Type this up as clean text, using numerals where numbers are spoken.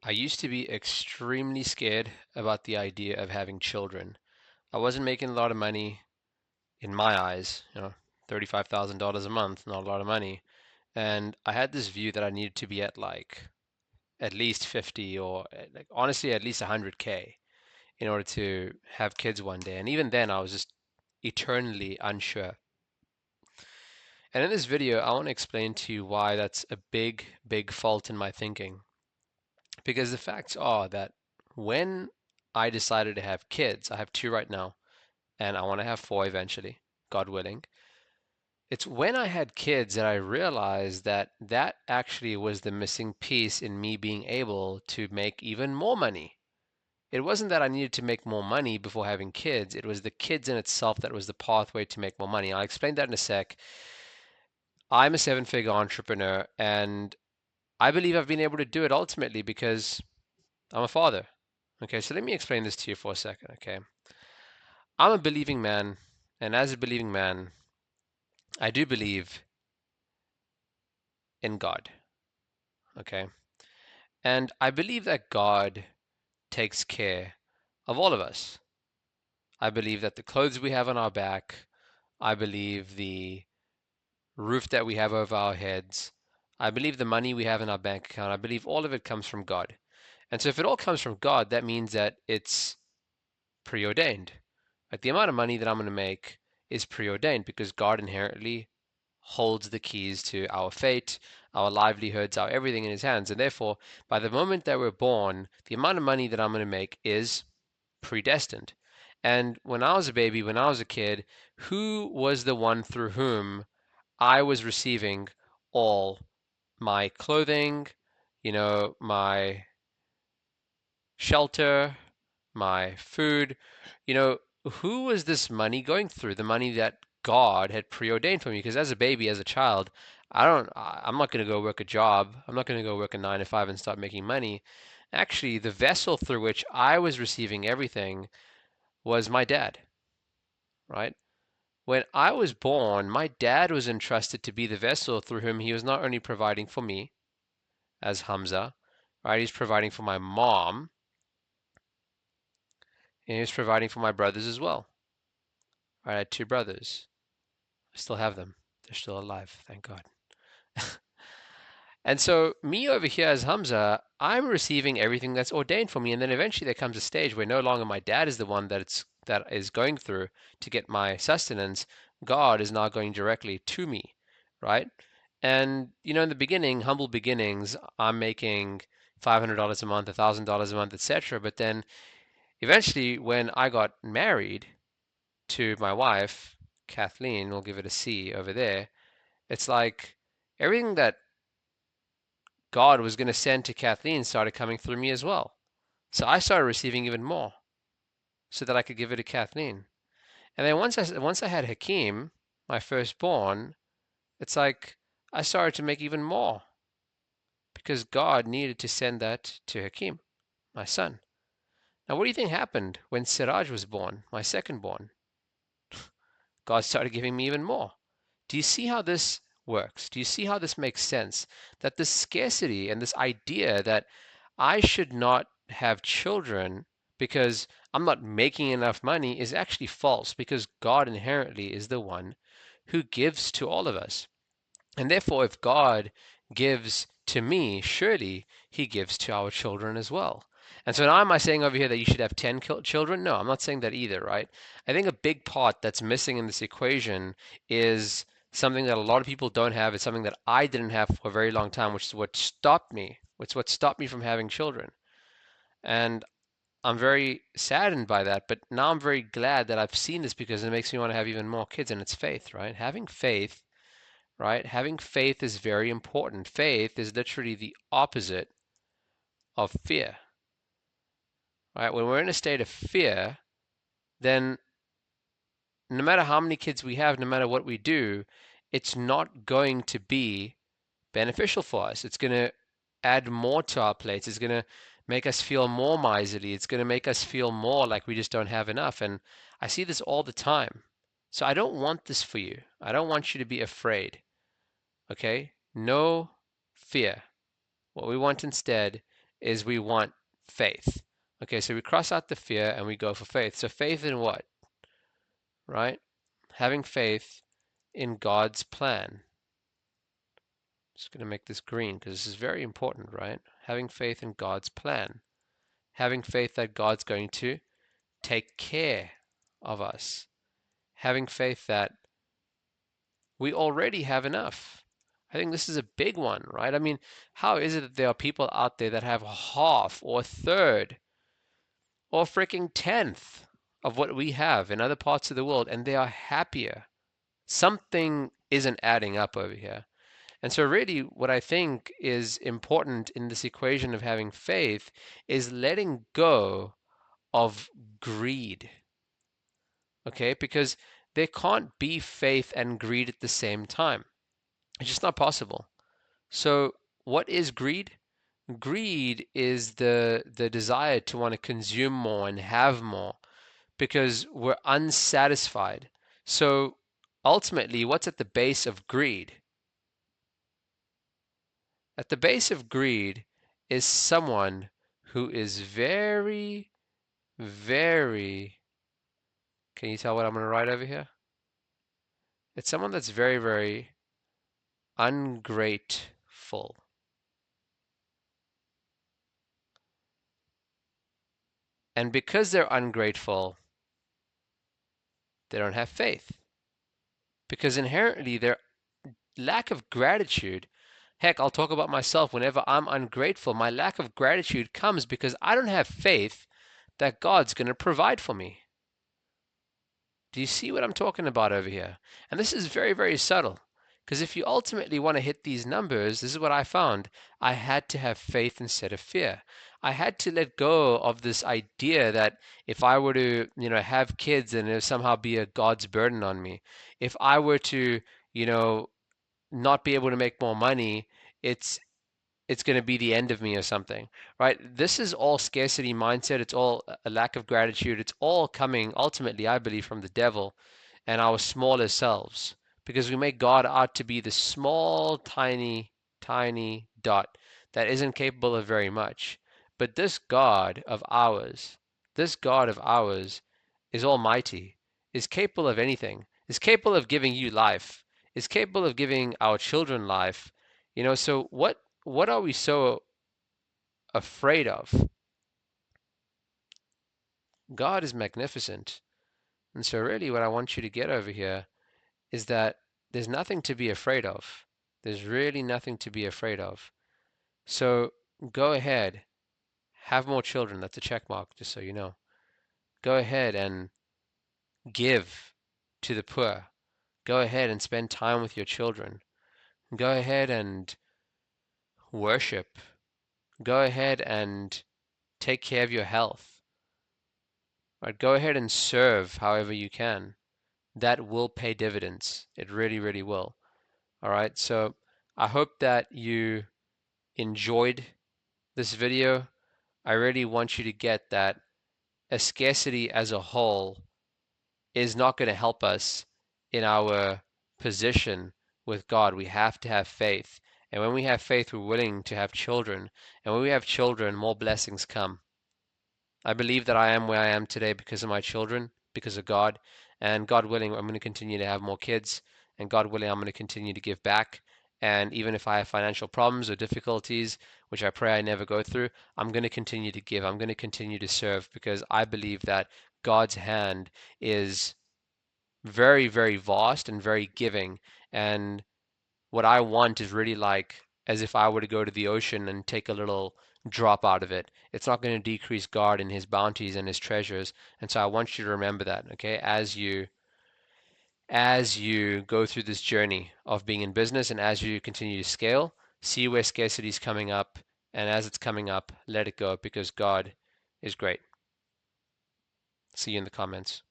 I used to be extremely scared about the idea of having children. I wasn't making a lot of money in my eyes, $35,000 a month, not a lot of money. And I had this view that I needed to be at like at least 50 or like honestly at least 100K in order to have kids one day. And even then I was just eternally unsure. And in this video, I want to explain to you why that's a big, big fault in my thinking. Because the facts are that when I decided to have kids, I have two right now, and I want to have four eventually, God willing. It's when I had kids that I realized that that actually was the missing piece in me being able to make even more money. It wasn't that I needed to make more money before having kids, it was the kids in itself that was the pathway to make more money. I'll explain that in a sec. I'm a seven-figure entrepreneur, and I believe I've been able to do it ultimately because I'm a father. Okay, so let me explain this to you for a second, okay? I'm a believing man, and as a believing man, I do believe in God, okay? And I believe that God takes care of all of us. I believe that the clothes we have on our back, I believe the roof that we have over our heads, I believe the money we have in our bank account, I believe all of it comes from God. And so if it all comes from God, that means that it's preordained. Like the amount of money that I'm going to make is preordained because God inherently holds the keys to our fate, our livelihoods, our everything in his hands. And therefore, by the moment that we're born, the amount of money that I'm going to make is predestined. And when I was a baby, when I was a kid, who was the one through whom I was receiving all my clothing, my shelter, my food, you know, who was this money going through? The money that God had preordained for me. Because as a baby, as a child, I'm not going to go work a job. I'm not going to go work a 9 to 5 and start making money. Actually, the vessel through which I was receiving everything was my dad, right? When I was born, my dad was entrusted to be the vessel through whom he was not only providing for me as Hamza, right? He's providing for my mom, and he was providing for my brothers as well. Right? I had two brothers. I still have them. They're still alive, thank God. And so, me over here as Hamza, I'm receiving everything that's ordained for me. And then eventually there comes a stage where no longer my dad is the one that is going through to get my sustenance. God is now going directly to me, right? And in the beginning, humble beginnings, I'm making $500 a month, $1,000 a month, etc. But then eventually, when I got married to my wife, Kathleen, we'll give it a C over there, it's like everything that God was going to send to Kathleen started coming through me as well. So I started receiving even more so that I could give it to Kathleen. And then once I had Hakeem, my firstborn, it's like I started to make even more because God needed to send that to Hakeem, my son. Now, what do you think happened when Siraj was born, my second-born? God started giving me even more. Do you see how this works? Do you see how this makes sense? That this scarcity and this idea that I should not have children because I'm not making enough money is actually false because God inherently is the one who gives to all of us. And therefore, if God gives to me, surely he gives to our children as well. And so now am I saying over here that you should have 10 children? No, I'm not saying that either, right? I think a big part that's missing in this equation is something that a lot of people don't have. It's something that I didn't have for a very long time, which is what stopped me. It's what stopped me from having children. And I'm very saddened by that, but now I'm very glad that I've seen this because it makes me want to have even more kids, and it's faith, right? Having faith, right? Having faith is very important. Faith is literally the opposite of fear, right? When we're in a state of fear, then no matter how many kids we have, no matter what we do, it's not going to be beneficial for us. It's going to add more to our plates. It's going to make us feel more miserly. It's going to make us feel more like we just don't have enough. And I see this all the time. So I don't want this for you. I don't want you to be afraid. Okay? No fear. What we want instead is we want faith. Okay, so we cross out the fear and we go for faith. So faith in what? Right? Having faith in God's plan. Just going to make this green because this is very important, right? Having faith in God's plan. Having faith that God's going to take care of us. Having faith that we already have enough. I think this is a big one, right? I mean, how is it that there are people out there that have half or a third or freaking tenth of what we have in other parts of the world and they are happier? Something isn't adding up over here. And so, really, what I think is important in this equation of having faith is letting go of greed. Okay? Because there can't be faith and greed at the same time. It's just not possible. So, what is greed? Greed is the desire to want to consume more and have more because we're unsatisfied. So, ultimately, what's at the base of greed? At the base of greed is someone who is very, very, can you tell what I'm going to write over here? It's someone that's very, very ungrateful. And because they're ungrateful, they don't have faith. Because inherently, their lack of gratitude, heck, I'll talk about myself whenever I'm ungrateful. My lack of gratitude comes because I don't have faith that God's going to provide for me. Do you see what I'm talking about over here? And this is very, very subtle. Because if you ultimately want to hit these numbers, this is what I found. I had to have faith instead of fear. I had to let go of this idea that if I were to, have kids, then it would somehow be a God's burden on me. If I were to, you know, not be able to make more money, it's it's going to be the end of me or something, right? This is all scarcity mindset. It's all a lack of gratitude. It's all coming ultimately, I believe, from the devil and our smaller selves because we make God out to be the small, tiny, tiny dot that isn't capable of very much. But this God of ours is almighty, is capable of anything, is capable of giving you life, is capable of giving our children life. So what are we so afraid of? God is magnificent. And so, really, what I want you to get over here is that there's nothing to be afraid of. There's really nothing to be afraid of. So, go ahead, have more children. That's a check mark, just so you know. Go ahead and give to the poor. Go ahead and spend time with your children. Go ahead and worship. Go ahead and take care of your health. Right? Go ahead and serve however you can. That will pay dividends. It really, really will. All right. So I hope that you enjoyed this video. I really want you to get that a scarcity as a whole is not going to help us in our position with God. We have to have faith. And when we have faith, we're willing to have children. And when we have children, more blessings come. I believe that I am where I am today because of my children, because of God. And God willing, I'm going to continue to have more kids. And God willing, I'm going to continue to give back. And even if I have financial problems or difficulties, which I pray I never go through, I'm going to continue to give. I'm going to continue to serve because I believe that God's hand is very, very vast and very giving. And what I want is really like as if I were to go to the ocean and take a little drop out of it. It's not going to decrease God and his bounties and his treasures. And so I want you to remember that, okay, as you go through this journey of being in business and as you continue to scale, see where scarcity is coming up, and as it's coming up, let it go because God is great. See you in the comments.